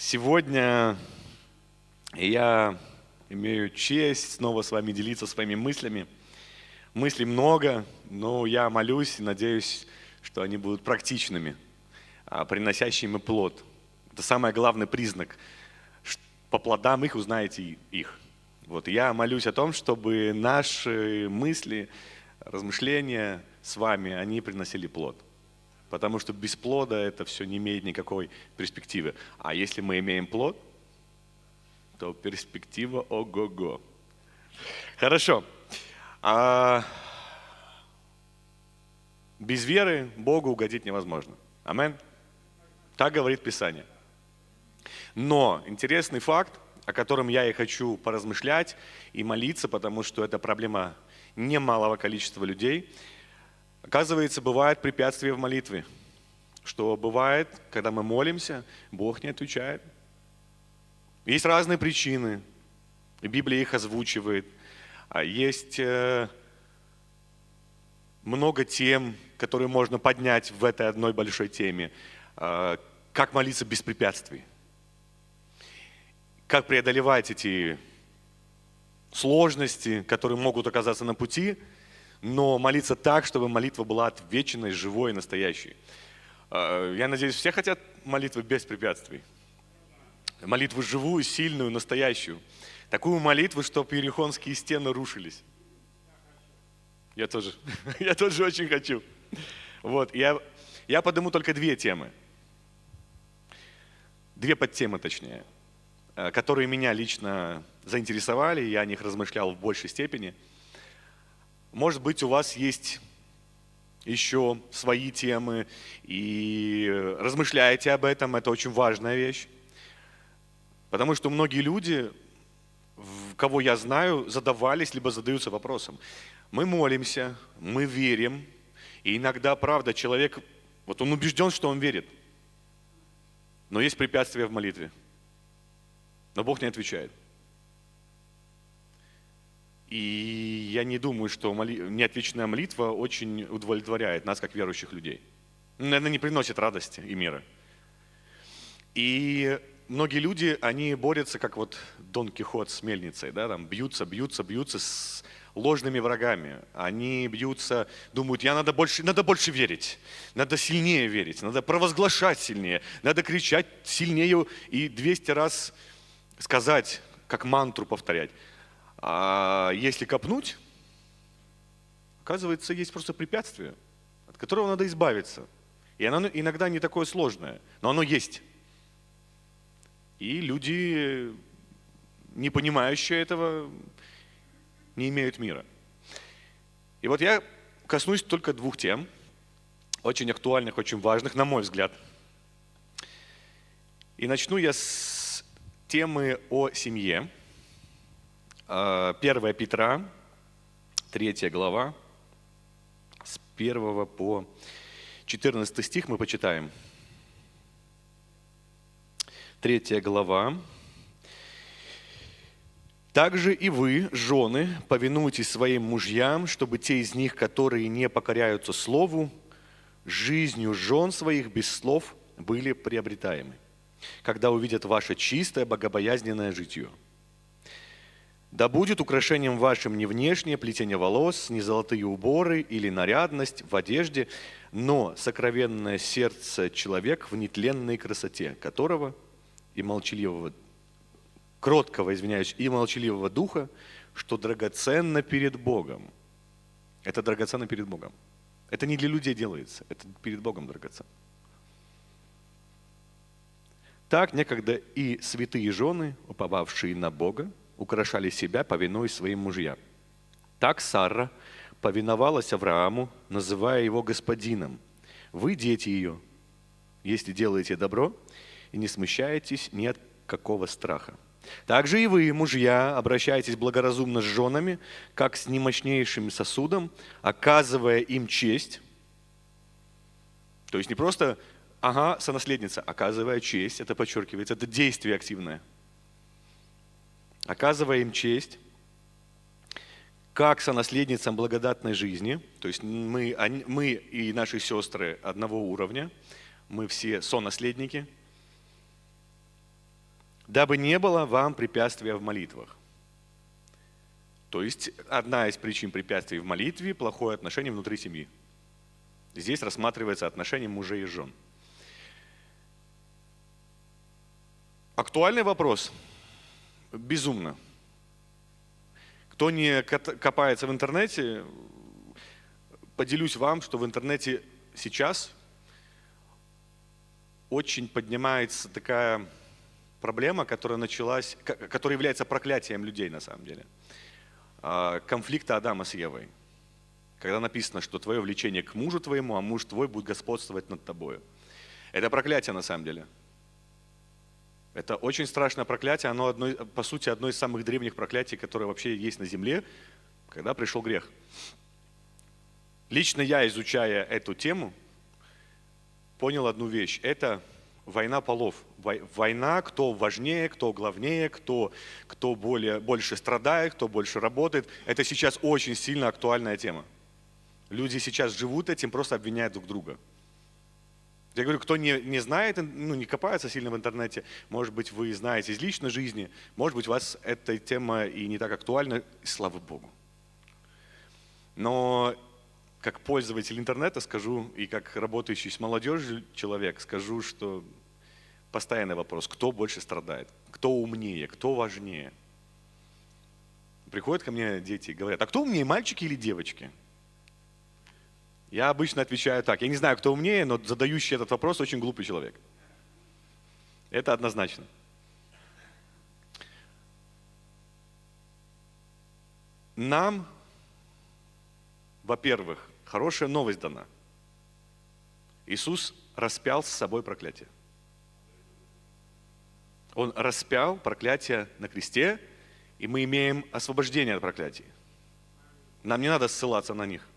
Сегодня я имею честь снова с вами делиться своими мыслями. Мыслей много, но я молюсь и надеюсь, что они будут практичными, приносящими плод. Это самый главный признак. По плодам их узнаете их. Вот, я молюсь о том, чтобы наши мысли, размышления с вами, они приносили плод. Потому что без плода это все не имеет никакой перспективы. А если мы имеем плод, то перспектива ого-го. Хорошо. Без веры Богу угодить невозможно. Аминь. Так говорит Писание. Но интересный факт, о котором я и хочу поразмышлять и молиться, потому что это проблема немалого количества людей. Оказывается, бывают препятствия в молитве. Что бывает, когда мы молимся, Бог не отвечает. Есть разные причины, и Библия их озвучивает. Есть много тем, которые можно поднять в этой одной большой теме. Как молиться без препятствий. Как преодолевать эти сложности, которые могут оказаться на пути, но молиться так, чтобы молитва была отвеченной, живой и настоящей. Я надеюсь, все хотят молитвы без препятствий. Молитву живую, сильную, настоящую. Такую молитву, чтобы иерихонские стены рушились. Я тоже очень хочу. Вот, я подниму только две темы. Две подтемы, точнее, которые меня лично заинтересовали, я о них размышлял в большей степени. Может быть, у вас есть еще свои темы, и размышляете об этом, это очень важная вещь. Потому что многие люди, кого я знаю, задавались, либо задаются вопросом. Мы молимся, мы верим, и иногда, правда, человек, вот он убежден, что он верит, но есть препятствия в молитве, но Бог не отвечает. И я не думаю, что неотвеченная молитва очень удовлетворяет нас, как верующих людей. Она не приносит радости и мира. И многие люди, они борются, как вот Дон Кихот с мельницей, да, там бьются с ложными врагами. Они бьются, думают, надо больше верить, надо сильнее верить, надо провозглашать сильнее, надо кричать сильнее и 200 раз сказать, как мантру повторять. А если копнуть, оказывается, есть просто препятствие, от которого надо избавиться. И оно иногда не такое сложное, но оно есть. И люди, не понимающие этого, не имеют мира. И вот я коснусь только двух тем, очень актуальных, очень важных, на мой взгляд. И начну я с темы о семье. 1 Петра, 3 глава, с 1 по 14 стих мы почитаем. 3 глава. «Также и вы, жены, повинуйтесь своим мужьям, чтобы те из них, которые не покоряются слову, жизнью жен своих без слов были приобретаемы, когда увидят ваше чистое, богобоязненное житье. Да будет украшением вашим не внешнее плетение волос, не золотые уборы или нарядность в одежде, но сокровенное сердце человек в нетленной красоте, которого и молчаливого, и молчаливого духа, что драгоценно перед Богом». Это драгоценно перед Богом. Это не для людей делается, это перед Богом драгоценно. Так некогда и святые жены, уповавшие на Бога, украшали себя, повинуясь своим мужьям. Так Сара повиновалась Аврааму, называя его господином. Вы дети ее, если делаете добро и не смущаетесь ни от какого страха. Также и вы, мужья, обращайтесь благоразумно с женами, как с немощнейшим сосудом, оказывая им честь. То есть не просто, сонаследница, оказывая честь, это подчеркивается, это действие активное. Оказывая им честь, как сонаследницам благодатной жизни, то есть мы и наши сестры одного уровня, мы все сонаследники. Дабы не было вам препятствия в молитвах. То есть одна из причин препятствий в молитве – плохое отношение внутри семьи. Здесь рассматривается отношение мужей и жен. Актуальный вопрос. Безумно. Кто не копается в интернете, поделюсь вам, что в интернете сейчас очень поднимается такая проблема, которая началась, которая является проклятием людей на самом деле. Конфликта Адама с Евой. Когда написано, что твое влечение к мужу твоему, а муж твой будет господствовать над тобой. Это проклятие на самом деле. Это очень страшное проклятие, оно по сути одно из самых древних проклятий, которое вообще есть на земле, когда пришел грех. Лично я, изучая эту тему, понял одну вещь. Это война полов. Война, кто важнее, кто главнее, кто больше страдает, кто больше работает. Это сейчас очень сильно актуальная тема. Люди сейчас живут этим, просто обвиняют друг друга. Я говорю, кто не знает, не копается сильно в интернете, может быть, вы знаете из личной жизни, может быть, у вас эта тема и не так актуальна, и слава Богу. Но как пользователь интернета скажу, и как работающий с молодежью человек, скажу, что постоянный вопрос, кто больше страдает, кто умнее, кто важнее. Приходят ко мне дети и говорят, а кто умнее, мальчики или девочки? Я обычно отвечаю так, я не знаю, кто умнее, но задающий этот вопрос очень глупый человек. Это однозначно. Нам, во-первых, хорошая новость дана. Иисус распял с собой проклятие. Он распял проклятие на кресте, и мы имеем освобождение от проклятий. Нам не надо ссылаться на них.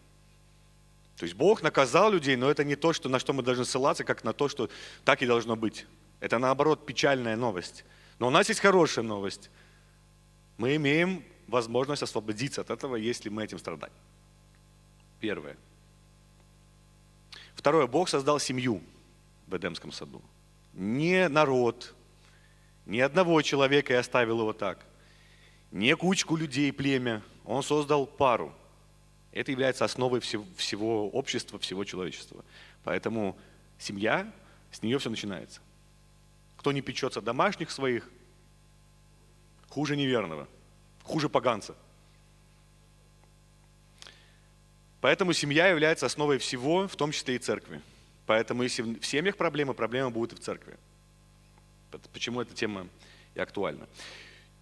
То есть Бог наказал людей, но это не то, на что мы должны ссылаться, как на то, что так и должно быть. Это наоборот печальная новость. Но у нас есть хорошая новость. Мы имеем возможность освободиться от этого, если мы этим страдаем. Первое. Второе. Бог создал семью в Эдемском саду. Не народ, не одного человека и оставил его так. Не кучку людей, племя. Он создал пару. Это является основой всего общества, всего человечества. Поэтому семья, с нее все начинается. Кто не печется домашних своих, хуже неверного, хуже поганца. Поэтому семья является основой всего, в том числе и церкви. Поэтому если в семьях проблемы будут и в церкви. Почему эта тема и актуальна?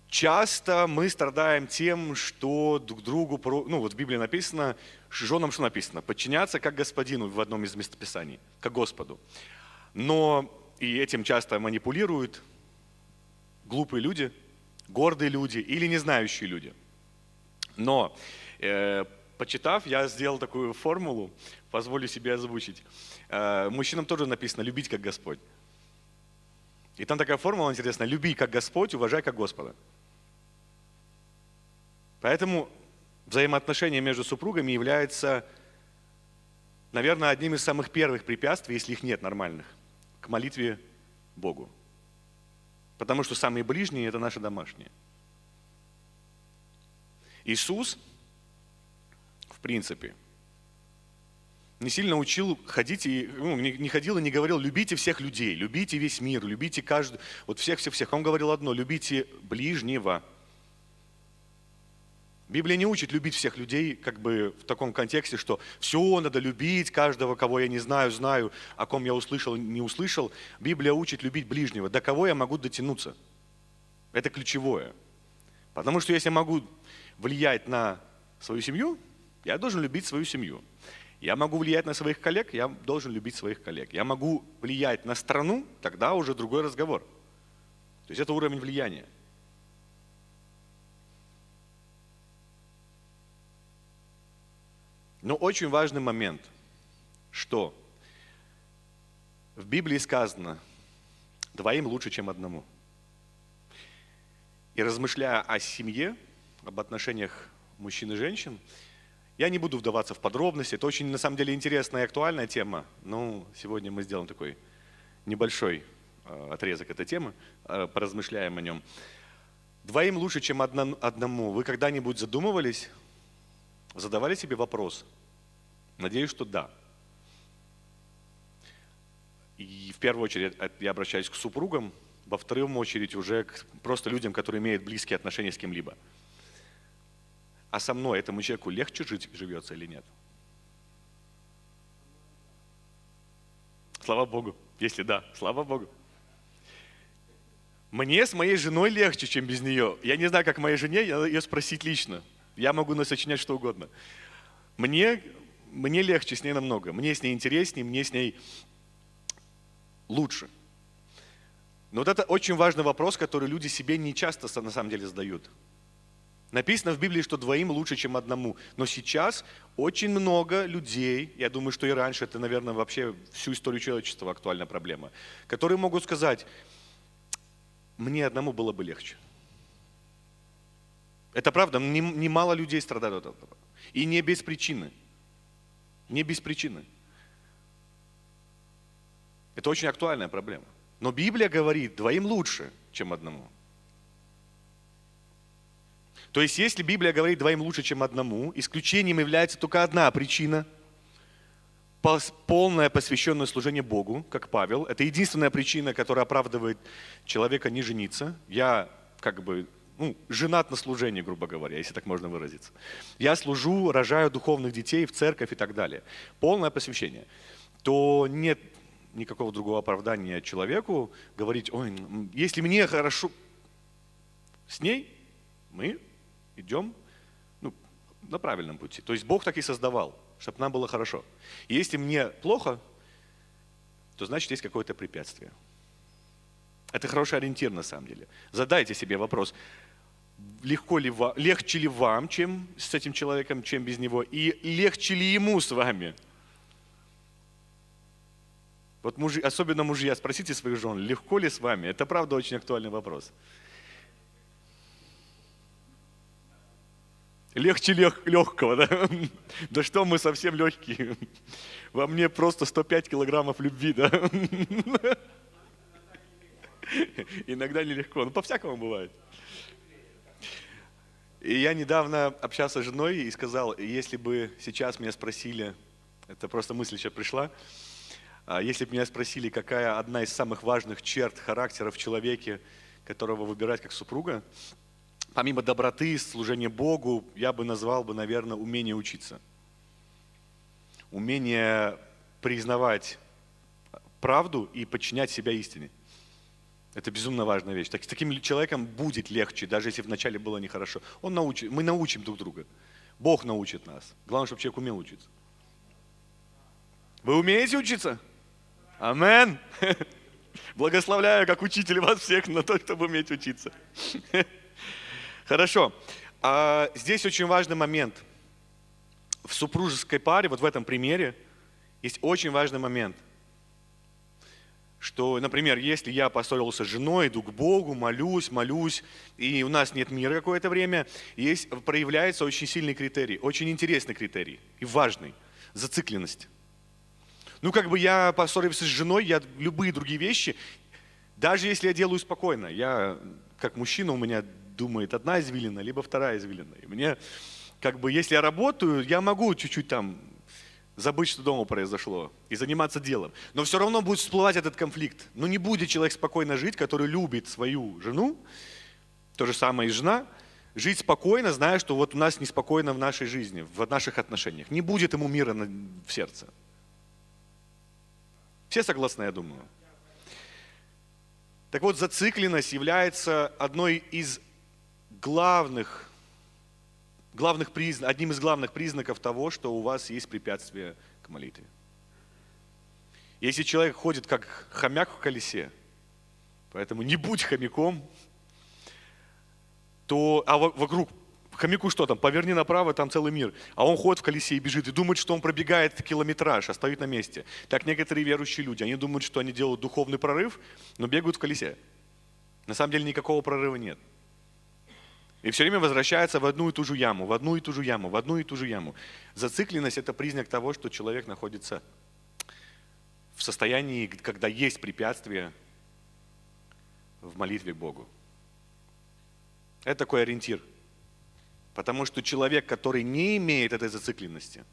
Часто мы страдаем тем, что друг другу, вот в Библии написано, женам что написано? Подчиняться как господину в одном из местописаний, как Господу. Но и этим часто манипулируют глупые люди, гордые люди или не знающие люди. Но, почитав, я сделал такую формулу, позволю себе озвучить. Мужчинам тоже написано «любить как Господь». И там такая формула интересная: люби как Господь, уважай как Господа. Поэтому взаимоотношения между супругами являются, наверное, одним из самых первых препятствий, если их нет нормальных, к молитве Богу. Потому что самые ближние – это наши домашние. Иисус, в принципе, не сильно учил ходить, не ходил и не говорил: любите всех людей, любите весь мир, любите каждого, вот всех-всех-всех. Он говорил одно: любите ближнего. Библия не учит любить всех людей как бы в таком контексте, что все, надо любить каждого, кого я не знаю, знаю, о ком я услышал, не услышал. Библия учит любить ближнего, до кого я могу дотянуться. Это ключевое. Потому что если я могу влиять на свою семью, я должен любить свою семью. Я могу влиять на своих коллег, я должен любить своих коллег. Я могу влиять на страну, тогда уже другой разговор. То есть это уровень влияния. Но очень важный момент, что в Библии сказано: двоим лучше, чем одному. И размышляя о семье, об отношениях мужчин и женщин, я не буду вдаваться в подробности. Это очень, на самом деле, интересная и актуальная тема. Но сегодня мы сделаем такой небольшой отрезок этой темы, поразмышляем о нем. Двоим лучше, чем одному. Вы когда-нибудь задумывались, задавали себе вопрос? Надеюсь, что да. И в первую очередь я обращаюсь к супругам, во вторую очередь уже к просто людям, которые имеют близкие отношения с кем-либо. А со мной, этому человеку, легче живется или нет? Слава Богу. Если да, слава Богу. Мне с моей женой легче, чем без нее. Я не знаю, как моей жене, я ее спросить лично. Я могу насочинять что угодно. Мне легче с ней намного. Мне с ней интереснее, мне с ней лучше. Но вот это очень важный вопрос, который люди себе не часто на самом деле задают. Написано в Библии, что двоим лучше, чем одному. Но сейчас очень много людей, я думаю, что и раньше, это, наверное, вообще всю историю человечества актуальная проблема, которые могут сказать, мне одному было бы легче. Это правда, немало людей страдают от этого. И не без причины. Не без причины. Это очень актуальная проблема. Но Библия говорит, двоим лучше, чем одному. То есть, если Библия говорит двоим лучше, чем одному, исключением является только одна причина – полное посвященное служение Богу, как Павел. Это единственная причина, которая оправдывает человека не жениться. Я женат на служении, грубо говоря, если так можно выразиться. Я служу, рожаю духовных детей в церковь и так далее. Полное посвящение. То нет никакого другого оправдания человеку говорить, ой, если мне хорошо с ней, мы идем на правильном пути. То есть Бог так и создавал, чтобы нам было хорошо. И если мне плохо, то значит есть какое-то препятствие. Это хороший ориентир на самом деле. Задайте себе вопрос, легче ли вам, чем с этим человеком, чем без него, и легче ли ему с вами. Вот особенно мужья, спросите своих жен, легко ли с вами? Это правда очень актуальный вопрос. Легче легкого, да? Да что мы совсем легкие. Во мне просто 105 килограммов любви, да? Иногда нелегко, но по-всякому бывает. И я недавно общался с женой и сказал, если бы сейчас меня спросили, это просто мысль сейчас пришла, если бы меня спросили, какая одна из самых важных черт характера в человеке, которого выбирать как супруга, помимо доброты, служения Богу, я бы назвал, наверное, умение учиться. Умение признавать правду и подчинять себя истине. Это безумно важная вещь. С таким человеком будет легче, даже если вначале было нехорошо. Мы научим друг друга. Бог научит нас. Главное, чтобы человек умел учиться. Вы умеете учиться? Амен. Благословляю, как учитель, вас всех на то, чтобы уметь учиться. Хорошо. Здесь очень важный момент. В супружеской паре, вот в этом примере, есть очень важный момент. Что, например, если я поссорился с женой, иду к Богу, молюсь, и у нас нет мира какое-то время, проявляется очень сильный критерий, очень интересный критерий и важный – зацикленность. Я поссорился с женой, я любые другие вещи, даже если я делаю спокойно, я, как мужчина, у меня думает одна извилина, либо вторая извилина. И мне, если я работаю, я могу чуть-чуть забыть, что дома произошло, и заниматься делом. Но все равно будет всплывать этот конфликт. Не будет человек спокойно жить, который любит свою жену, то же самое и жена, жить спокойно, зная, что вот у нас неспокойно в нашей жизни, в наших отношениях. Не будет ему мира в сердце. Все согласны, я думаю. Так вот, зацикленность является одной из одним из главных признаков того, что у вас есть препятствие к молитве. Если человек ходит как хомяк в колесе, поэтому не будь хомяком, вокруг хомяку что там, поверни направо, там целый мир. А он ходит в колесе и бежит, и думает, что он пробегает километраж, а стоит на месте. Так некоторые верующие люди, они думают, что они делают духовный прорыв, но бегают в колесе. На самом деле никакого прорыва нет. И все время возвращается в одну и ту же яму, в одну и ту же яму, в одну и ту же яму. Зацикленность – это признак того, что человек находится в состоянии, когда есть препятствие в молитве к Богу. Это такой ориентир. Потому что человек, который не имеет этой зацикленности,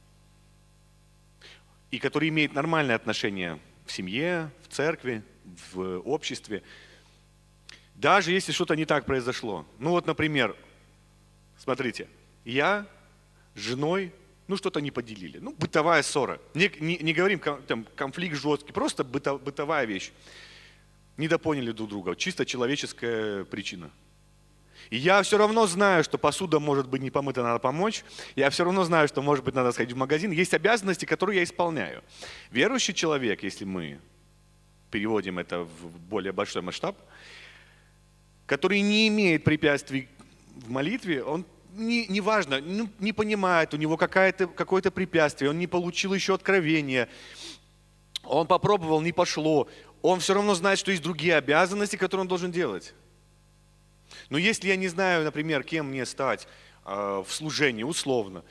и который имеет нормальные отношения в семье, в церкви, в обществе, даже если что-то не так произошло. Ну вот, например, смотрите, я с женой, что-то не поделили. Бытовая ссора. Не говорим там, конфликт жесткий, просто бытовая вещь. Недопоняли друг друга. Чисто человеческая причина. И я все равно знаю, что посуда может быть не помыта, надо помочь. Я все равно знаю, что, может быть, надо сходить в магазин. Есть обязанности, которые я исполняю. Верующий человек, если мы переводим это в более большой масштаб, который не имеет препятствий в молитве, он неважно, не понимает, у него какое-то препятствие, он не получил еще откровения, он попробовал, не пошло, он все равно знает, что есть другие обязанности, которые он должен делать. Но если я не знаю, например, кем мне стать в служении, условно,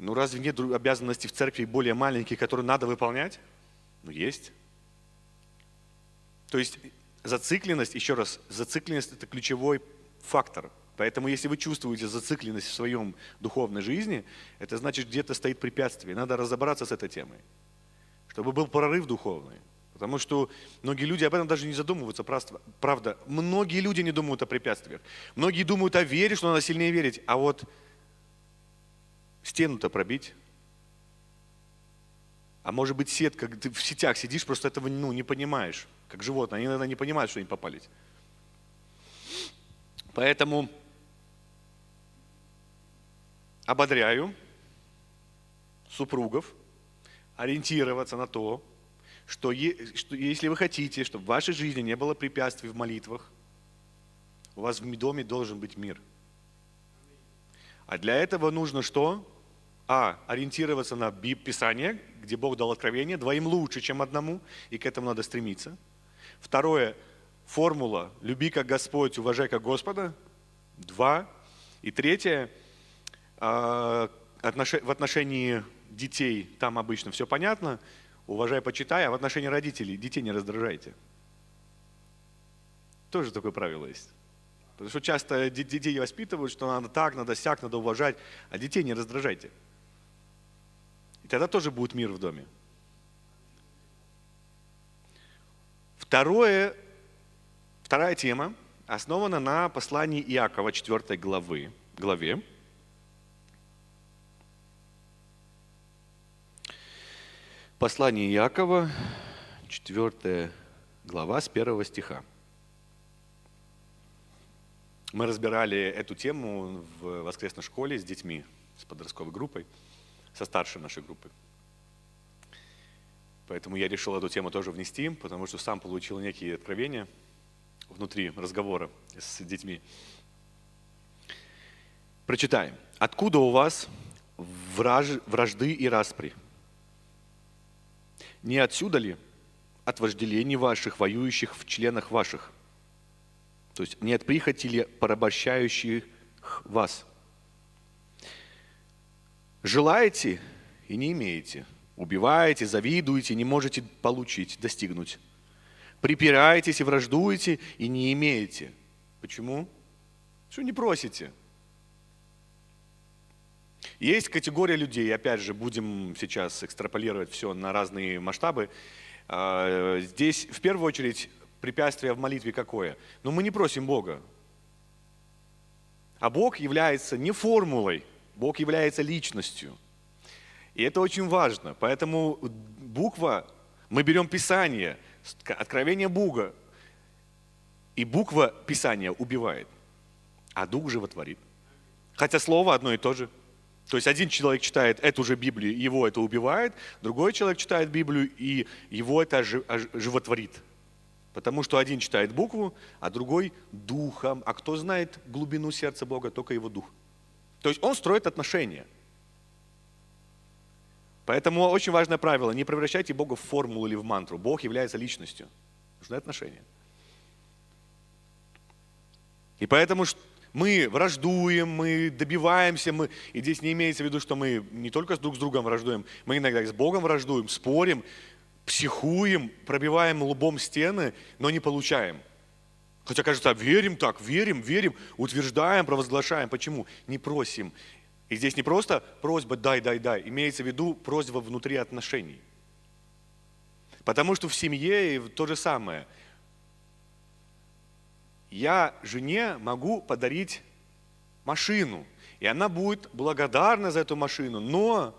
разве нет обязанностей в церкви более маленькие, которые надо выполнять? Есть. То есть зацикленность, еще раз, зацикленность – это ключевой фактор. Поэтому если вы чувствуете зацикленность в своем духовной жизни, это значит, где-то стоит препятствие. Надо разобраться с этой темой, чтобы был прорыв духовный. Потому что многие люди об этом даже не задумываются. Правда, многие люди не думают о препятствиях. Многие думают о вере, что надо сильнее верить. А вот стену-то пробить. А может быть сетка, ты в сетях сидишь, просто этого не понимаешь. Как животные, они иногда не понимают, что им попались. Поэтому ободряю супругов ориентироваться на то, что если вы хотите, чтобы в вашей жизни не было препятствий в молитвах, у вас в доме должен быть мир. А для этого нужно что? Ориентироваться на Писание, где Бог дал откровение, двоим лучше, чем одному, и к этому надо стремиться. Второе, формула «люби как Господь, уважай как Господа». 2. И третье, в отношении детей там обычно все понятно, уважай, почитай, а в отношении родителей детей не раздражайте. Тоже такое правило есть. Потому что часто детей воспитывают, что надо так, надо сяк, надо уважать, а детей не раздражайте. И тогда тоже будет мир в доме. Вторая тема основана на послании Иакова, 4 главе. Послание Иакова, 4 глава, с 1 стиха. Мы разбирали эту тему в воскресной школе с детьми, с подростковой группой, со старшей нашей группой. Поэтому я решил эту тему тоже внести, потому что сам получил некие откровения внутри разговора с детьми. Прочитаем. «Откуда у вас вражды и распри? Не отсюда ли от вожделений ваших, воюющих в членах ваших? То есть не от прихоти ли порабощающих вас? Желаете и не имеете, убиваете, завидуете, не можете получить, достигнуть. Припираетесь и враждуете и не имеете». Почему? Что не просите? Есть категория людей, опять же, будем сейчас экстраполировать все на разные масштабы. Здесь в первую очередь препятствие в молитве какое? Но мы не просим Бога. А Бог является не формулой, Бог является личностью. И это очень важно. Поэтому буква, мы берем Писание, откровение Бога, и буква Писания убивает, а Дух животворит. Хотя слово одно и то же. То есть один человек читает эту же Библию, его это убивает, другой человек читает Библию, и его это животворит. Потому что один читает букву, а другой духом. А кто знает глубину сердца Бога? Только его дух. То есть он строит отношения. Поэтому очень важное правило: не превращайте Бога в формулу или в мантру. Бог является личностью. Нужны отношения. И поэтому мы враждуем, мы добиваемся, и здесь не имеется в виду, что мы не только друг с другом враждуем, мы иногда с Богом враждуем, спорим, психуем, пробиваем лбом стены, но не получаем. Хотя кажется, верим так, верим, утверждаем, провозглашаем. Почему? Не просим. И здесь не просто просьба «дай». Имеется в виду просьба внутри отношений. Потому что в семье то же самое. Я жене могу подарить машину, и она будет благодарна за эту машину, но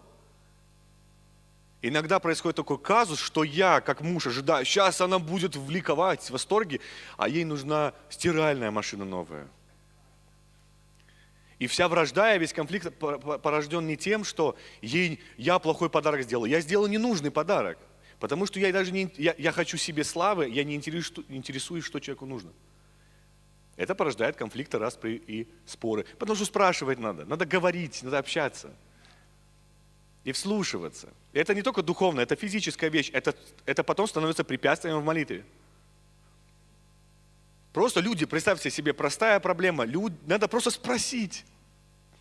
иногда происходит такой казус, что я, как муж, ожидаю, сейчас она будет ликовать, в восторге, а ей нужна стиральная машина новая. И вся вражда и весь конфликт порожден не тем, что я плохой подарок сделал. Я сделал ненужный подарок, потому что я хочу себе славы, я не интересуюсь, что человеку нужно. Это порождает конфликты, распри и споры. Потому что спрашивать надо говорить, надо общаться. И вслушиваться. И это не только духовная, это физическая вещь. Это потом становится препятствием в молитве. Просто люди, представьте себе, простая проблема. Надо просто спросить,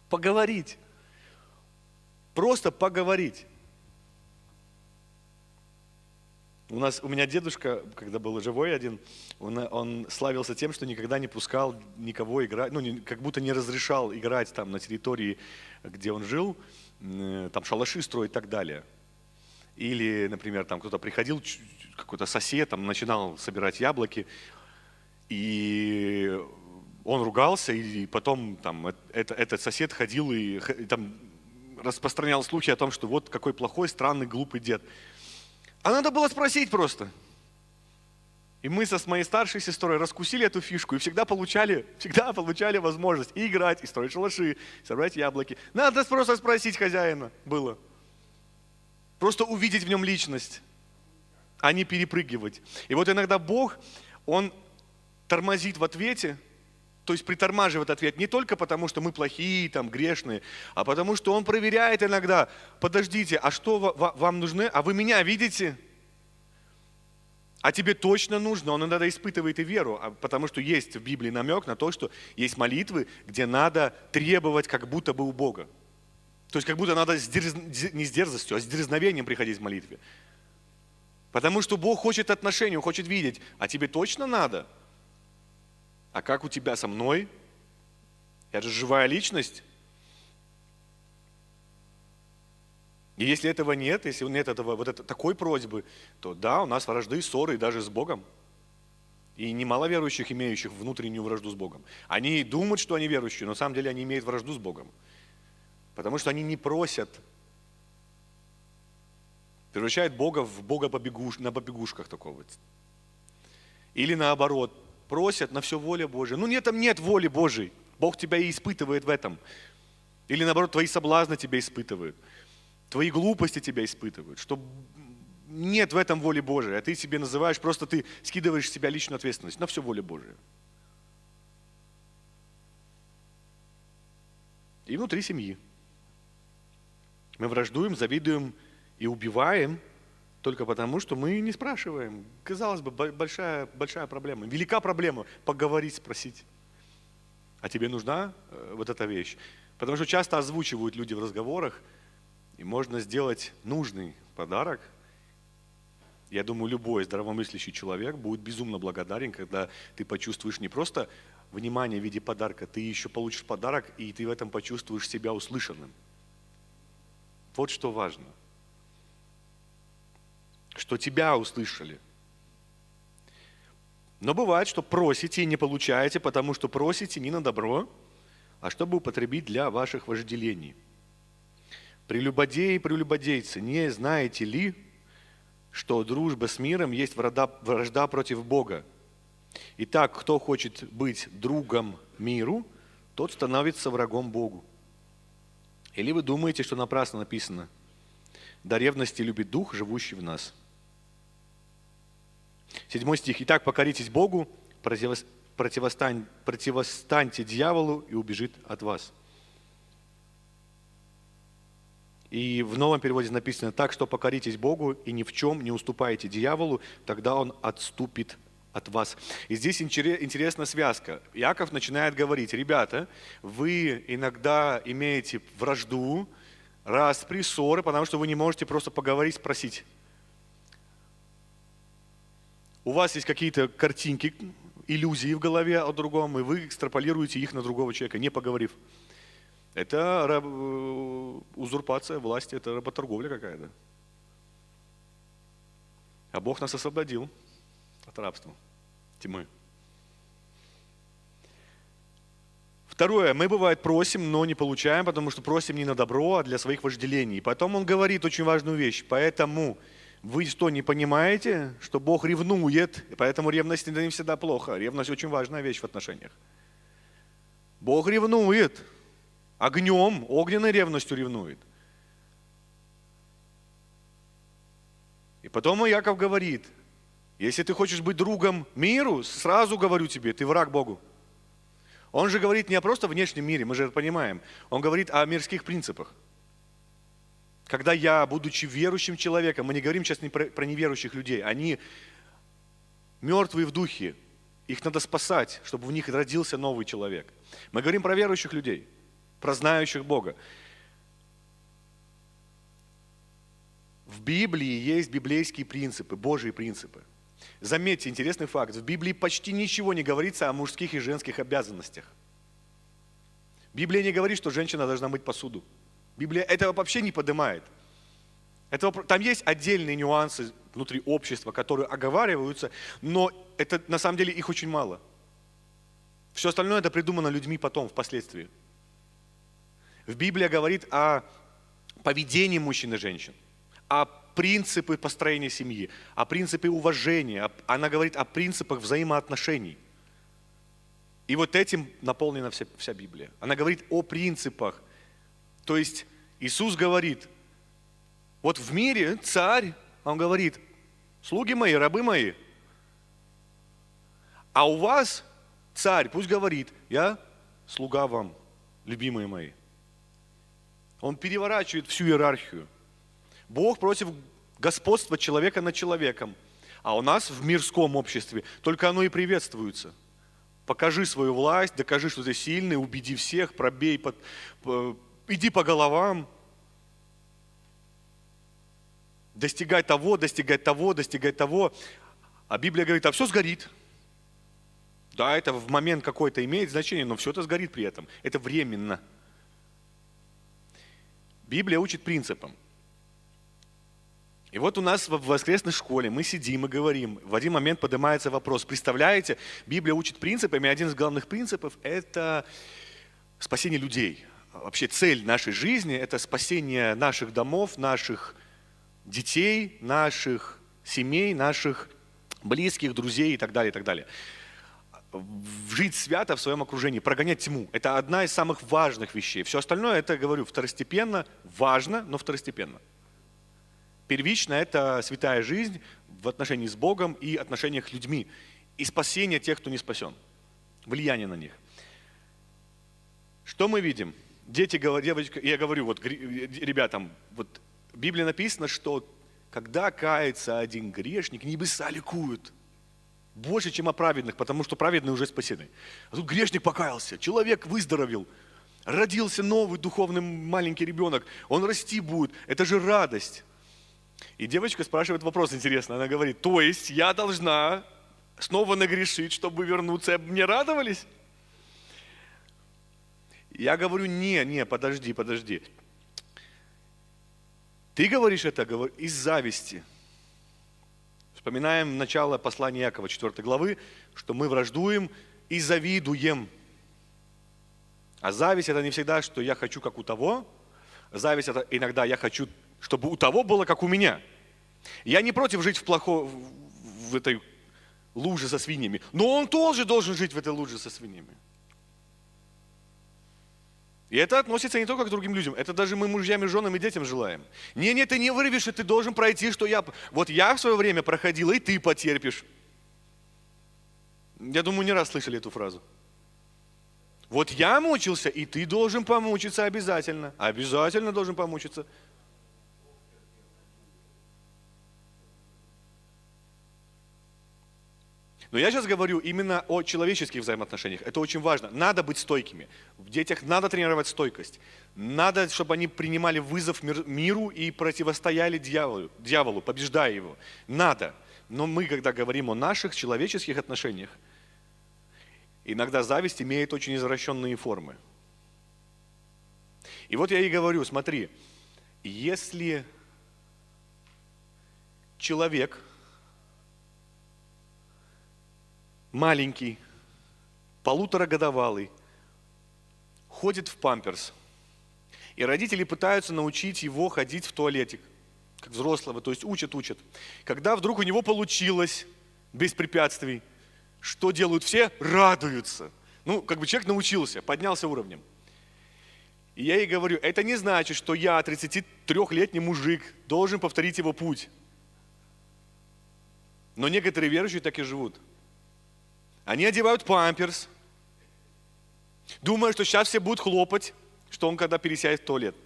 поговорить. Просто поговорить. У меня дедушка, когда был живой один, он славился тем, что никогда не пускал никого играть, как будто не разрешал играть там на территории, где он жил, там шалаши строить и так далее. Или, например, там кто-то приходил, какой-то сосед, там начинал собирать яблоки, и он ругался, и потом там этот сосед ходил и там распространял слухи о том, что вот какой плохой, странный, глупый дед. А надо было спросить просто. И мы с моей старшей сестрой раскусили эту фишку и всегда получали возможность и играть, и строить шалаши, и собирать яблоки. Надо просто спросить хозяина было. Просто увидеть в нем личность, а не перепрыгивать. И вот иногда Бог, Он тормозит в ответе, то есть притормаживает ответ не только потому, что мы плохие, там, грешные, а потому что Он проверяет иногда. Подождите, а что вам нужны? А вы меня видите? А тебе точно нужно? Он иногда испытывает и веру, потому что есть в Библии намек на то, что есть молитвы, где надо требовать как будто бы у Бога. То есть как будто надо не с дерзостью, а с дерзновением приходить в молитве. Потому что Бог хочет отношения, Он хочет видеть. А тебе точно надо? А как у тебя со мной? Я же живая личность. И если этого нет, если нет такой просьбы, то да, у нас вражды, ссоры даже с Богом. И немало верующих, имеющих внутреннюю вражду с Богом. Они думают, что они верующие, но на самом деле они имеют вражду с Богом. Потому что они не просят. Превращают Бога в Бога на побегушках такого. Или наоборот, просят на все воля Божия. Там нет воли Божией. Бог тебя и испытывает в этом. Или наоборот, твои соблазны тебя испытывают. Твои глупости тебя испытывают. Что нет в этом воли Божией. А ты себе называешь, просто ты скидываешь с себя личную ответственность. На все воля Божия. И внутри семьи. Мы враждуем, завидуем и убиваем только потому, что мы не спрашиваем. Казалось бы, большая проблема, велика проблема поговорить, спросить. А тебе нужна вот эта вещь? Потому что часто озвучивают люди в разговорах, и можно сделать нужный подарок. Я думаю, любой здравомыслящий человек будет безумно благодарен, когда ты почувствуешь не просто внимание в виде подарка, ты еще получишь подарок, и ты в этом почувствуешь себя услышанным. Вот что важно. Что тебя услышали. Но бывает, что просите и не получаете, потому что просите не на добро, а чтобы употребить для ваших вожделений. Прелюбодеи и прелюбодейцы, не знаете ли, что дружба с миром есть вражда против Бога? Итак, кто хочет быть другом миру, тот становится врагом Богу. Или вы думаете, что напрасно написано: «До ревности любит Дух, живущий в нас». 7 стих. «Итак, покоритесь Богу, противостаньте дьяволу, и убежит от вас». И в новом переводе написано так, что покоритесь Богу и ни в чем не уступаете дьяволу, тогда он отступит от вас. И здесь интересная связка. Иаков начинает говорить: ребята, вы иногда имеете вражду, распри, ссоры, потому что вы не можете просто поговорить, спросить. У вас есть какие-то картинки иллюзии в голове о другом, и вы экстраполируете их на другого человека, не поговорив. Это узурпация власти, это работорговля какая-то. А Бог нас освободил от рабства, тьмы. Второе, мы, бывает, просим, но не получаем, потому что просим не на добро, а для своих вожделений. И потом он говорит очень важную вещь. Поэтому вы что, не понимаете, что Бог ревнует, и поэтому ревность это не всегда плохо. Ревность очень важная вещь в отношениях. Бог ревнует, огнем, огненной ревностью ревнует. И потом Иаков говорит, если ты хочешь быть другом миру, сразу говорю тебе, ты враг Богу. Он же говорит не о просто внешнем мире, мы же это понимаем. Он говорит о мирских принципах. Когда я, будучи верующим человеком, мы не говорим сейчас не про неверующих людей, они мертвые в духе, их надо спасать, чтобы в них родился новый человек. Мы говорим про верующих людей, про знающих Бога. В Библии есть библейские принципы, Божьи принципы. Заметьте, интересный факт. В Библии почти ничего не говорится о мужских и женских обязанностях. Библия не говорит, что женщина должна мыть посуду. Библия этого вообще не поднимает. Там есть отдельные нюансы внутри общества, которые оговариваются, но это, на самом деле их очень мало. Все остальное это придумано людьми потом, впоследствии. В Библии говорит о поведении мужчин и женщин, о принципы построения семьи, о принципе уважения. Она говорит о принципах взаимоотношений. И вот этим наполнена вся Библия. Она говорит о принципах. То есть Иисус говорит, вот в мире царь, он говорит, слуги мои, рабы мои. А у вас царь пусть говорит, я слуга вам, любимые мои. Он переворачивает всю иерархию. Бог против господства человека над человеком. А у нас в мирском обществе только оно и приветствуется. Покажи свою власть, докажи, что ты сильный, убеди всех, пробей, иди по головам. Достигай того, достигай того, достигай того. А Библия говорит, а все сгорит. Да, это в момент какой-то имеет значение, но все это сгорит при этом. Это временно. Библия учит принципам. И вот у нас в воскресной школе мы сидим и говорим, в один момент поднимается вопрос, представляете, Библия учит принципами, один из главных принципов – это спасение людей. Вообще цель нашей жизни – это спасение наших домов, наших детей, наших семей, наших близких, друзей и так далее, и так далее. Жить свято в своем окружении, прогонять тьму – это одна из самых важных вещей. Все остальное, это, говорю, второстепенно, важно, но второстепенно. Первично – это святая жизнь в отношении с Богом и отношениях с людьми. И спасение тех, кто не спасен. Влияние на них. Что мы видим? Дети говорят, я говорю вот ребятам, вот в Библии написано, что когда кается один грешник, небеса ликуют. Больше, чем о праведных, потому что праведные уже спасены. А тут грешник покаялся, человек выздоровел, родился новый духовный маленький ребенок, он расти будет. Это же радость. И девочка спрашивает вопрос интересный. Она говорит, то есть я должна снова нагрешить, чтобы вернуться, и мне радовались? Я говорю, не, подожди. Ты говоришь это из зависти. Вспоминаем начало послания Иакова, 4 главы, что мы враждуем и завидуем. А зависть это не всегда, что я хочу как у того. Зависть это иногда я хочу, чтобы у того было как у меня. Я не против жить в этой луже со свиньями, но он тоже должен жить в этой луже со свиньями. И это относится не только к другим людям, это даже мы мужьям и женам и детям желаем. Не, ты не вырвешь, и ты должен пройти, что я... Вот я в свое время проходил, и ты потерпишь. Я думаю, не раз слышали эту фразу. Вот я мучился, и ты должен помучиться обязательно. Обязательно должен помучиться. Но я сейчас говорю именно о человеческих взаимоотношениях. Это очень важно. Надо быть стойкими. В детях надо тренировать стойкость. Надо, чтобы они принимали вызов миру и противостояли дьяволу, побеждая его. Надо. Но мы, когда говорим о наших человеческих отношениях, Иногда зависть имеет очень извращенные формы. И вот я и говорю, смотри, если человек маленький, полуторагодовалый, ходит в памперс, и родители пытаются научить его ходить в туалетик, как взрослого, то есть учат. Когда вдруг у него получилось без препятствий, что делают все? Радуются. Человек научился, поднялся уровнем. И я ей говорю, это не значит, что я, 33-летний мужик, должен повторить его путь. Но некоторые верующие так и живут. Они одевают памперс, думая, что сейчас все будут хлопать, что он когда пересядет в туалет.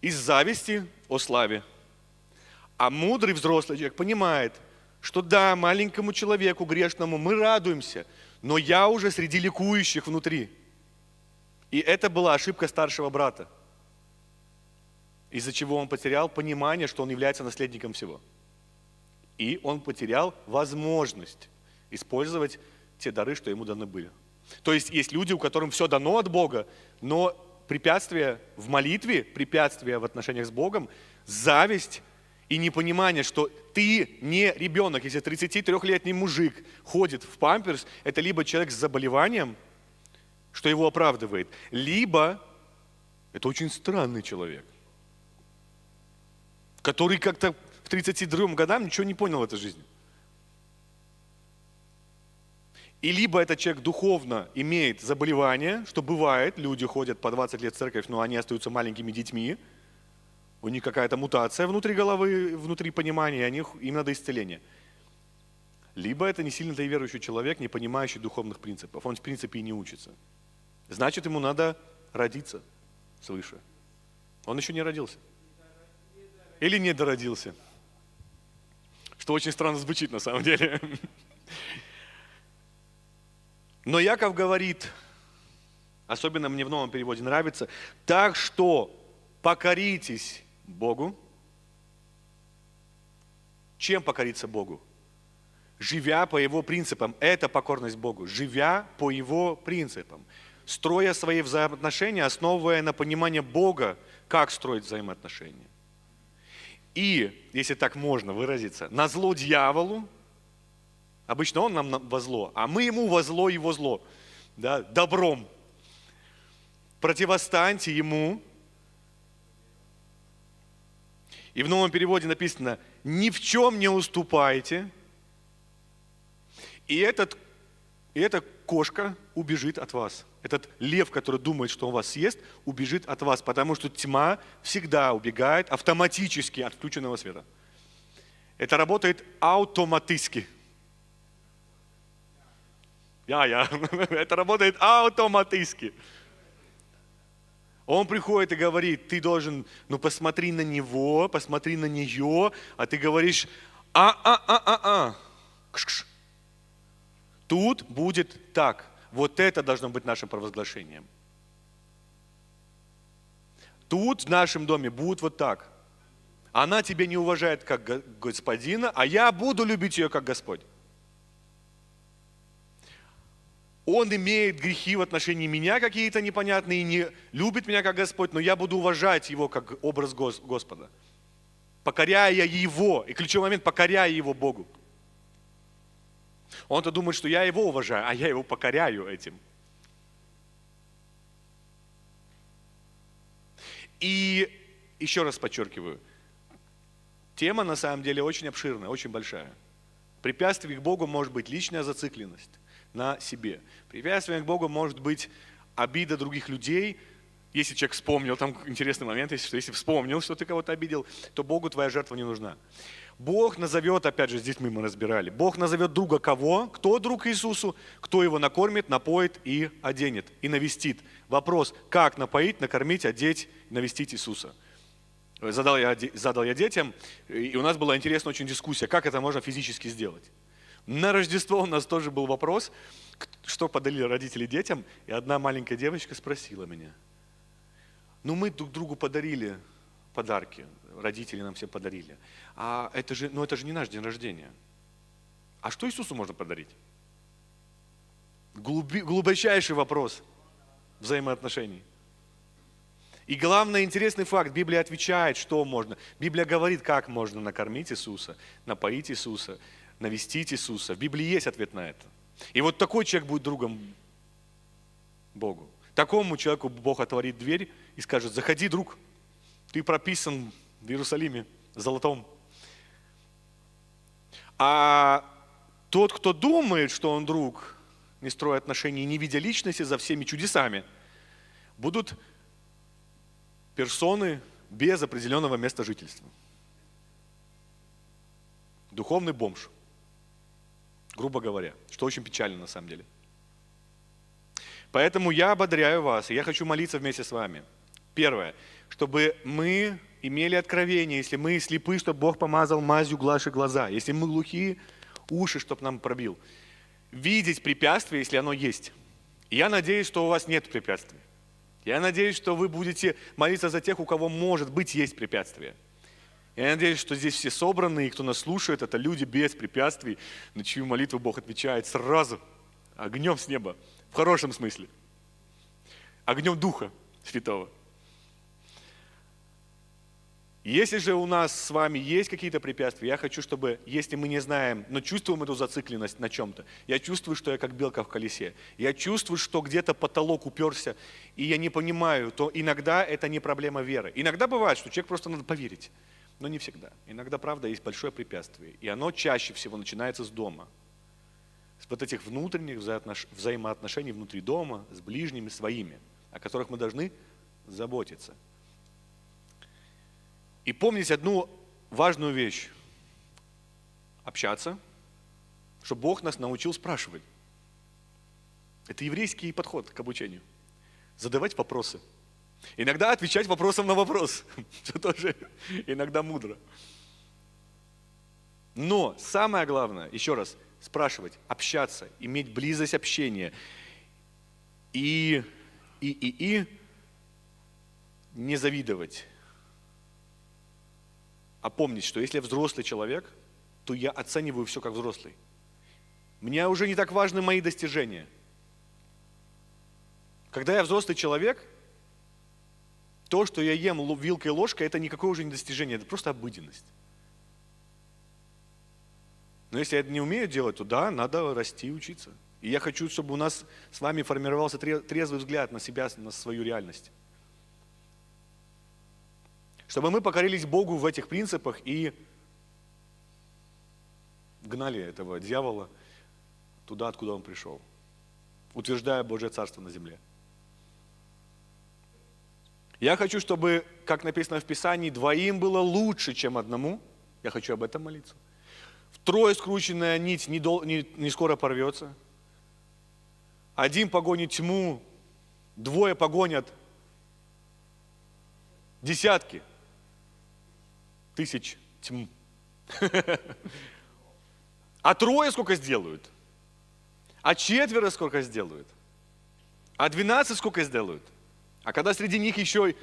Из зависти о славе. А мудрый взрослый человек понимает, что да, маленькому человеку грешному мы радуемся, но я уже среди ликующих внутри. И это была ошибка старшего брата, из-за чего он потерял понимание, что он является наследником всего. И он потерял возможность использовать те дары, что ему даны были. То есть есть люди, у которых все дано от Бога, но препятствия в молитве, препятствия в отношениях с Богом, зависть и непонимание, что ты не ребенок. Если 33-летний мужик ходит в памперс, это либо человек с заболеванием, что его оправдывает, либо это очень странный человек, который как-то в 32 годам ничего не понял в этой жизни. И либо этот человек духовно имеет заболевание, что бывает, люди ходят по 20 лет в церковь, но они остаются маленькими детьми, у них какая-то мутация внутри головы, внутри понимания, им надо исцеление. Либо это не сильно-то и верующий человек, не понимающий духовных принципов, он в принципе и не учится. Значит, ему надо родиться свыше. Он еще не родился. Или не дородился. Что очень странно звучит на самом деле. Но Яков говорит, особенно мне в новом переводе нравится, так что покоритесь Богу. Чем покориться Богу? Живя по Его принципам. Это покорность Богу. Живя по Его принципам. Строя свои взаимоотношения, основывая на понимании Бога, как строить взаимоотношения. И, если так можно выразиться, назло дьяволу, обычно он нам во зло, а мы ему во зло и во зло, да, добром. Противостаньте ему. И в новом переводе написано, ни в чем не уступайте. И эта кошка убежит от вас. Этот лев, который думает, что он вас съест, убежит от вас, потому что тьма всегда убегает автоматически от включенного света. Это работает автоматически. Это работает автоматически. Он приходит и говорит, ты должен, посмотри на него, посмотри на нее, а ты говоришь, кш-кш. Тут будет так. Вот это должно быть нашим провозглашением. Тут в нашем доме будет вот так. Она тебя не уважает как господина, а я буду любить ее как Господь. Он имеет грехи в отношении меня какие-то непонятные, и не любит меня как Господь, но я буду уважать его как образ Господа. Покоряя его, и ключевой момент, покоряя его Богу. Он-то думает, что я его уважаю, а я его покоряю этим. И еще раз подчеркиваю, тема на самом деле очень обширная, очень большая. Препятствием к Богу может быть личная зацикленность на себе. Препятствием к Богу может быть обида других людей. Если человек вспомнил, там интересный момент, если вспомнил, что ты кого-то обидел, то Богу твоя жертва не нужна. Бог назовет, опять же, с детьми мы разбирали, Бог назовет друга кого? Кто друг Иисусу? Кто его накормит, напоит и оденет, и навестит. Вопрос, как напоить, накормить, одеть, навестить Иисуса? Задал я детям, и у нас была интересная очень дискуссия, как это можно физически сделать. На Рождество у нас тоже был вопрос, что подарили родители детям, и одна маленькая девочка спросила меня, мы друг другу подарили подарки, родители нам все подарили, а это же не наш день рождения. А что Иисусу можно подарить? Глубочайший вопрос взаимоотношений. И главный интересный факт, Библия отвечает, что можно. Библия говорит, как можно накормить Иисуса, напоить Иисуса, навестить Иисуса. В Библии есть ответ на это. И вот такой человек будет другом Богу. Такому человеку Бог отворит дверь и скажет: заходи, друг, ты прописан в Иерусалиме золотом. А тот, кто думает, что он друг, не строя отношений, не видя личности за всеми чудесами, будут персоны без определенного места жительства. Духовный бомж, грубо говоря, что очень печально на самом деле. Поэтому я ободряю вас, и я хочу молиться вместе с вами. Первое, чтобы мы имели откровение, если мы слепы, чтобы Бог помазал мазью наши глаза, если мы глухие, уши, чтобы нам пробил. Видеть препятствие, если оно есть. И я надеюсь, что у вас нет препятствий. Я надеюсь, что вы будете молиться за тех, у кого, может быть, есть препятствия. Я надеюсь, что здесь все собраны, и кто нас слушает, это люди без препятствий, на чью молитву Бог отвечает сразу, огнем с неба, в хорошем смысле, огнем Духа Святого. Если же у нас с вами есть какие-то препятствия, я хочу, чтобы, если мы не знаем, но чувствуем эту зацикленность на чем-то, я чувствую, что я как белка в колесе, я чувствую, что где-то потолок уперся, и я не понимаю, то иногда это не проблема веры. Иногда бывает, что человек просто надо поверить, но не всегда. Иногда, правда, есть большое препятствие, и оно чаще всего начинается с дома. С вот этих внутренних взаимоотношений внутри дома, с ближними своими, о которых мы должны заботиться. И помнить одну важную вещь. Общаться, чтобы Бог нас научил спрашивать. Это еврейский подход к обучению. Задавать вопросы. Иногда отвечать вопросом на вопрос. Что тоже иногда мудро. Но самое главное, еще раз, спрашивать, общаться, иметь близость общения. И не завидовать. А помнить, что если я взрослый человек, то я оцениваю все как взрослый. Мне уже не так важны мои достижения. Когда я взрослый человек, то, что я ем вилкой и ложкой, это никакое уже не достижение, это просто обыденность. Но если я это не умею делать, то да, надо расти и учиться. И я хочу, чтобы у нас с вами формировался трезвый взгляд на себя, на свою реальность. Чтобы мы покорились Богу в этих принципах и гнали этого дьявола туда, откуда он пришел, утверждая Божье Царство на земле. Я хочу, чтобы, как написано в Писании, двоим было лучше, чем одному. Я хочу об этом молиться. Втрое скрученная нить не скоро порвется. Один погонит тьму, двое погонят десятки тысяч тьм. А трое сколько сделают? А четверо сколько сделают? А 12 сколько сделают? А когда среди них еще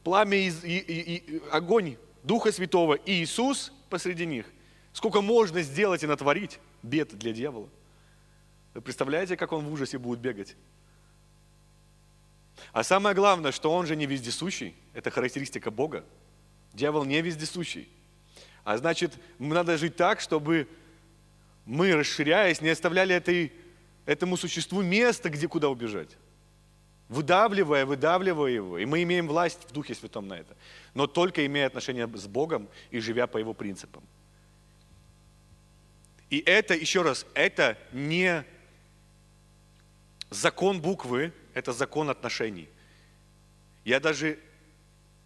пламя и огонь Духа Святого и Иисус посреди них, сколько можно сделать и натворить бед для дьявола? Вы представляете, как он в ужасе будет бегать? А самое главное, что он же не вездесущий, это характеристика Бога. Дьявол не вездесущий. А значит, надо жить так, чтобы мы, расширяясь, не оставляли этому существу места, куда убежать. Выдавливая его. И мы имеем власть в Духе Святом на это. Но только имея отношение с Богом и живя по Его принципам. И это, еще раз, это не закон буквы, это закон отношений. Я даже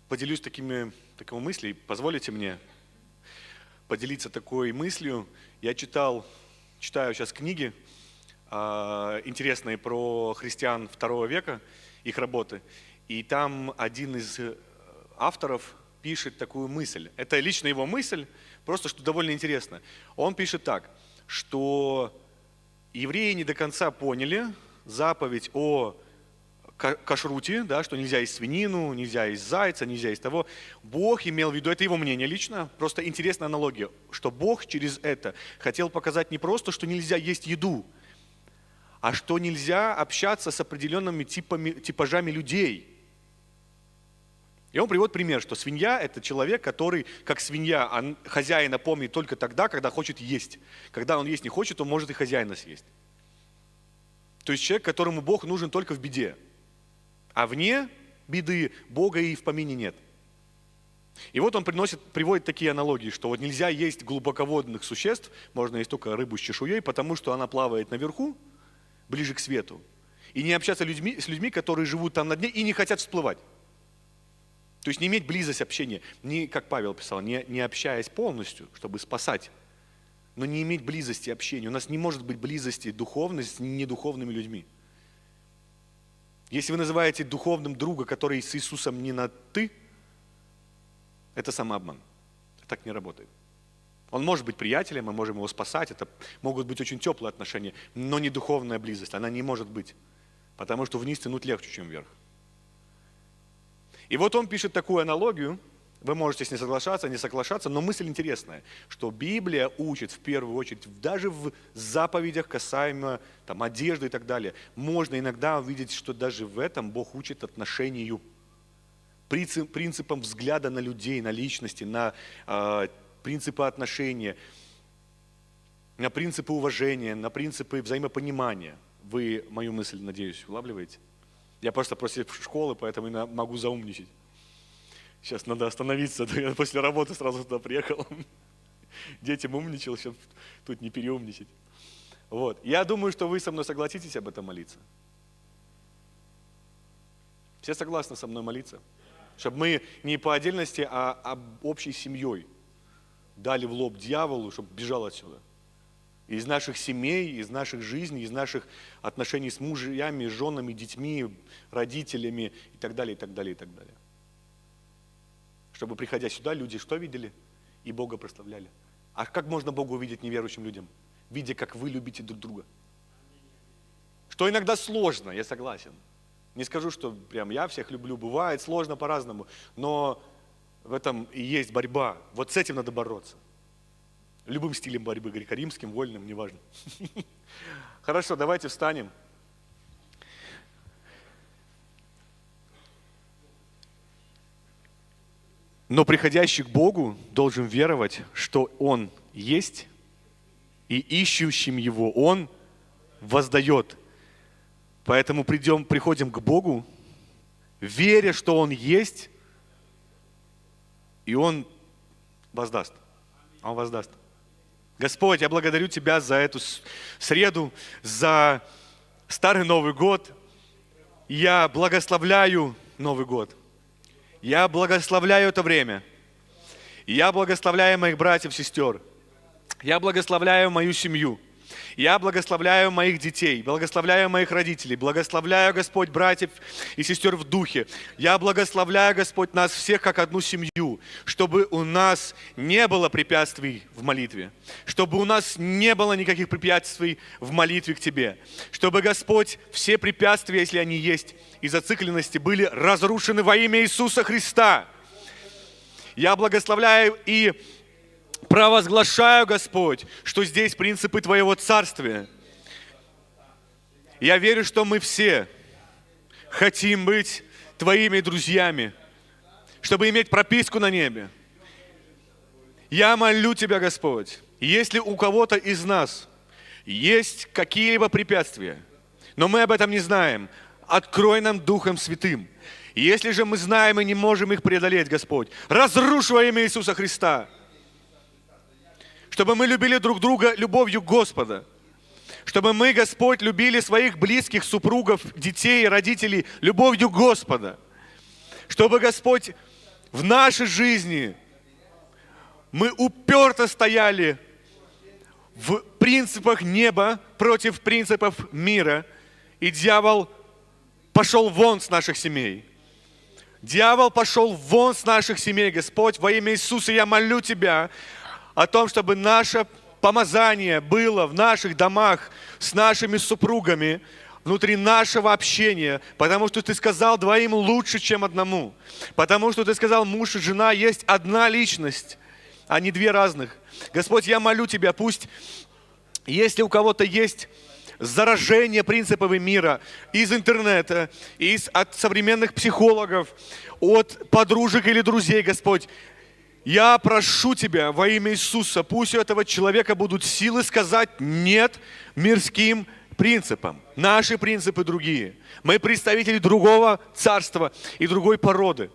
поделюсь такой мыслью, позволите мне поделиться такой мыслью. Я читаю сейчас книги интересные про христиан II века, их работы. И там один из авторов пишет такую мысль. Это лично его мысль, просто что довольно интересно. Он пишет так, что евреи не до конца поняли заповедь о кашруте, да, что нельзя есть свинину, нельзя есть зайца, нельзя есть того. Бог имел в виду, это его мнение лично, просто интересная аналогия, что Бог через это хотел показать не просто, что нельзя есть еду, а что нельзя общаться с определенными типажами людей. И он приводит пример, что свинья – это человек, который, как свинья, хозяина помнит только тогда, когда хочет есть. Когда он есть не хочет, он может и хозяина съесть. То есть человек, которому Бог нужен только в беде. А вне беды Бога и в помине нет. И вот он приводит такие аналогии, что вот нельзя есть глубоководных существ, можно есть только рыбу с чешуей, потому что она плавает наверху, ближе к свету. И не общаться с людьми, которые живут там на дне и не хотят всплывать. То есть не иметь близость общения, не, как Павел писал, не общаясь полностью, чтобы спасать, но не иметь близости общения. У нас не может быть близости духовной с недуховными людьми. Если вы называете духовным друга, который с Иисусом не на «ты», это самообман. Так не работает. Он может быть приятелем, мы можем его спасать, это могут быть очень теплые отношения, но не духовная близость, она не может быть, потому что вниз тянуть легче, чем вверх. И вот он пишет такую аналогию, вы можете с ней соглашаться, не соглашаться, но мысль интересная, что Библия учит в первую очередь, даже в заповедях касаемо одежды и так далее, можно иногда увидеть, что даже в этом Бог учит отношению, принципам взгляда на людей, на личности, на принципы отношения, на принципы уважения, на принципы взаимопонимания. Вы мою мысль, надеюсь, улавливаете? Я просто после школы, поэтому я могу заумничать. Сейчас надо остановиться, я после работы сразу туда приехал. Детям умничал, сейчас тут не переумничать. Вот. Я думаю, что вы со мной согласитесь об этом молиться. Все согласны со мной молиться? Чтобы мы не по отдельности, а общей семьей дали в лоб дьяволу, чтобы бежал отсюда. Из наших семей, из наших жизней, из наших отношений с мужьями, женами, детьми, родителями и так далее, и так далее, и так далее. Чтобы, приходя сюда, люди что видели? И Бога прославляли. А как можно Бога увидеть неверующим людям? Видя, как вы любите друг друга. Что иногда сложно, я согласен. Не скажу, что прям я всех люблю, бывает сложно по-разному, но в этом и есть борьба. Вот с этим надо бороться. Любым стилем борьбы, греко-римским, вольным, неважно. Хорошо, давайте встанем. Но приходящий к Богу должен веровать, что Он есть, и ищущим Его Он воздает. Поэтому приходим к Богу, веря, что Он есть, и Он воздаст. Он воздаст. Господь, я благодарю Тебя за эту среду, за Старый Новый год. Я благословляю Новый год. Я благословляю это время. Я благословляю моих братьев, сестер. Я благословляю мою семью. Я благословляю моих детей, благословляю моих родителей, благословляю, Господь, братьев и сестер в духе. Я благословляю, Господь, нас всех как одну семью, чтобы у нас не было препятствий в молитве, чтобы у нас не было никаких препятствий в молитве к Тебе, чтобы, Господь, все препятствия, если они есть, и зацикленности были разрушены во имя Иисуса Христа. Я благословляю и провозглашаю, Господь, что здесь принципы Твоего Царствия. Я верю, что мы все хотим быть Твоими друзьями, чтобы иметь прописку на небе. Я молю Тебя, Господь, если у кого-то из нас есть какие-либо препятствия, но мы об этом не знаем, открой нам Духом Святым. Если же мы знаем и не можем их преодолеть, Господь, разрушь во имя Иисуса Христа. Чтобы мы любили друг друга любовью Господа. Чтобы мы, Господь, любили своих близких, супругов, детей, родителей любовью Господа. Чтобы, Господь, в нашей жизни мы уперто стояли в принципах неба против принципов мира, и дьявол пошел вон с наших семей. Дьявол пошел вон с наших семей, Господь, во имя Иисуса я молю Тебя о том, чтобы наше помазание было в наших домах с нашими супругами, внутри нашего общения, потому что Ты сказал, двоим лучше, чем одному. Потому что Ты сказал, муж и жена есть одна личность, а не две разных. Господь, я молю Тебя, пусть, если у кого-то есть заражения принципами мира из интернета, от современных психологов, от подружек или друзей, Господь. Я прошу Тебя во имя Иисуса, пусть у этого человека будут силы сказать «нет» мирским принципам. Наши принципы другие. Мы представители другого царства и другой породы.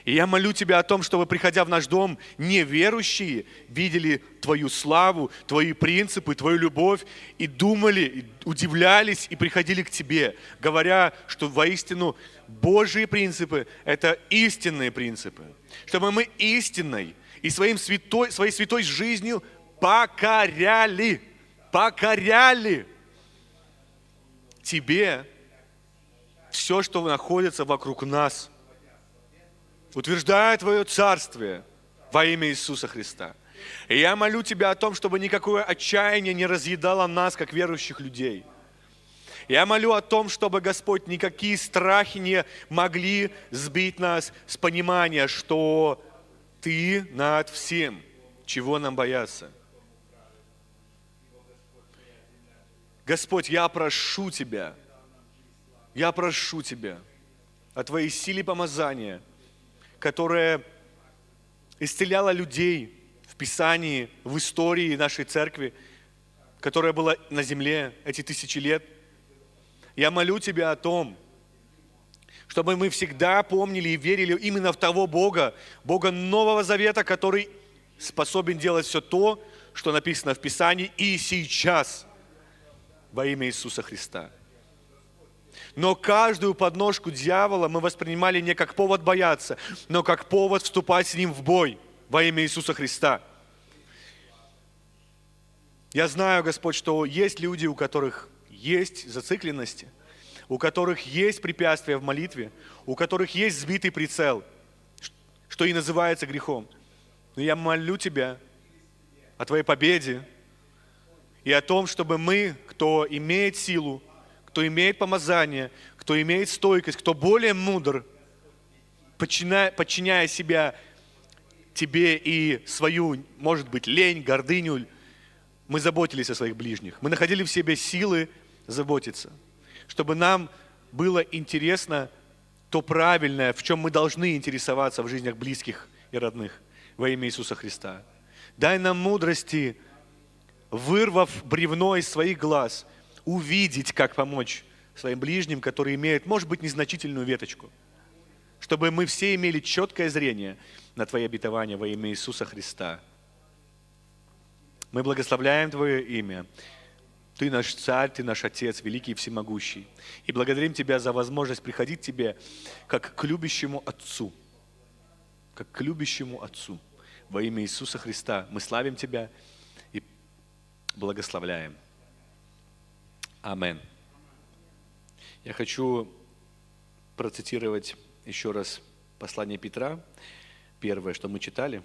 И я молю Тебя о том, чтобы, приходя в наш дом, неверующие видели Твою славу, Твои принципы, Твою любовь, и думали, и удивлялись, и приходили к Тебе, говоря, что воистину Божьи принципы – это истинные принципы. Чтобы мы истинной и своей святой жизнью покоряли Тебе все, что находится вокруг нас, утверждая Твое царствие во имя Иисуса Христа. И я молю Тебя о том, чтобы никакое отчаяние не разъедало нас, как верующих людей. Я молю о том, чтобы, Господь, никакие страхи не могли сбить нас с понимания, что Ты над всем, чего нам бояться. Господь, я прошу Тебя о Твоей силе помазания, которая исцеляла людей в Писании, в истории нашей церкви, которая была на земле эти тысячи лет. Я молю Тебя о том, чтобы мы всегда помнили и верили именно в того Бога, Бога Нового Завета, который способен делать все то, что написано в Писании и сейчас во имя Иисуса Христа. Но каждую подножку дьявола мы воспринимали не как повод бояться, но как повод вступать с ним в бой во имя Иисуса Христа. Я знаю, Господь, что есть люди, у которых есть зацикленности, у которых есть препятствия в молитве, у которых есть сбитый прицел, что и называется грехом. Но я молю Тебя о Твоей победе и о том, чтобы мы, кто имеет силу, кто имеет помазание, кто имеет стойкость, кто более мудр, подчиняя себя Тебе и свою, может быть, лень, гордыню, мы заботились о своих ближних. Мы находили в себе силы заботиться, чтобы нам было интересно то правильное, в чем мы должны интересоваться в жизнях близких и родных во имя Иисуса Христа. Дай нам мудрости, вырвав бревно из своих глаз, увидеть, как помочь своим ближним, которые имеют, может быть, незначительную веточку, чтобы мы все имели четкое зрение на Твои обетования во имя Иисуса Христа. Мы благословляем Твое имя. Ты наш Царь, Ты наш Отец, великий и всемогущий. И благодарим Тебя за возможность приходить к Тебе как к любящему Отцу. Как к любящему Отцу. Во имя Иисуса Христа мы славим Тебя и благословляем. Амин. Я хочу процитировать еще раз послание Петра, первое, что мы читали.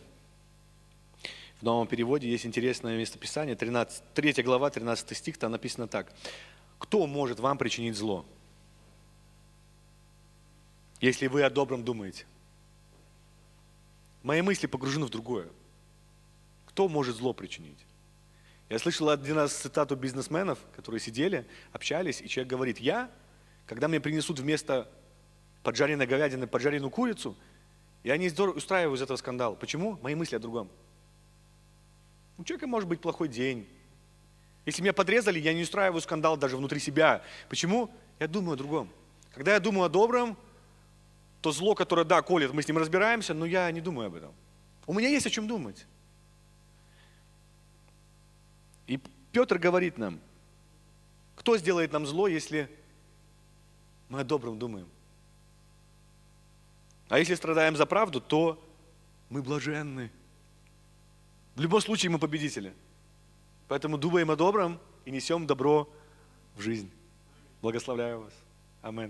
В новом переводе есть интересное местописание, 3 глава, 13 стих, там написано так. «Кто может вам причинить зло, если вы о добром думаете?» Мои мысли погружены в другое. Кто может зло причинить? Я слышал один раз цитату бизнесменов, которые сидели, общались, и человек говорит: когда мне принесут вместо поджаренной говядины поджаренную курицу, я не устраиваю из этого скандал. Почему? Мои мысли о другом. У человека может быть плохой день. Если меня подрезали, я не устраиваю скандал даже внутри себя. Почему? Я думаю о другом. Когда я думаю о добром, то зло, которое, да, колет, мы с ним разбираемся, но я не думаю об этом. У меня есть о чем думать. И Петр говорит нам, кто сделает нам зло, если мы о добром думаем? А если страдаем за правду, то мы блаженны. В любом случае мы победители. Поэтому думаем о добром и несем добро в жизнь. Благословляю вас. Аминь.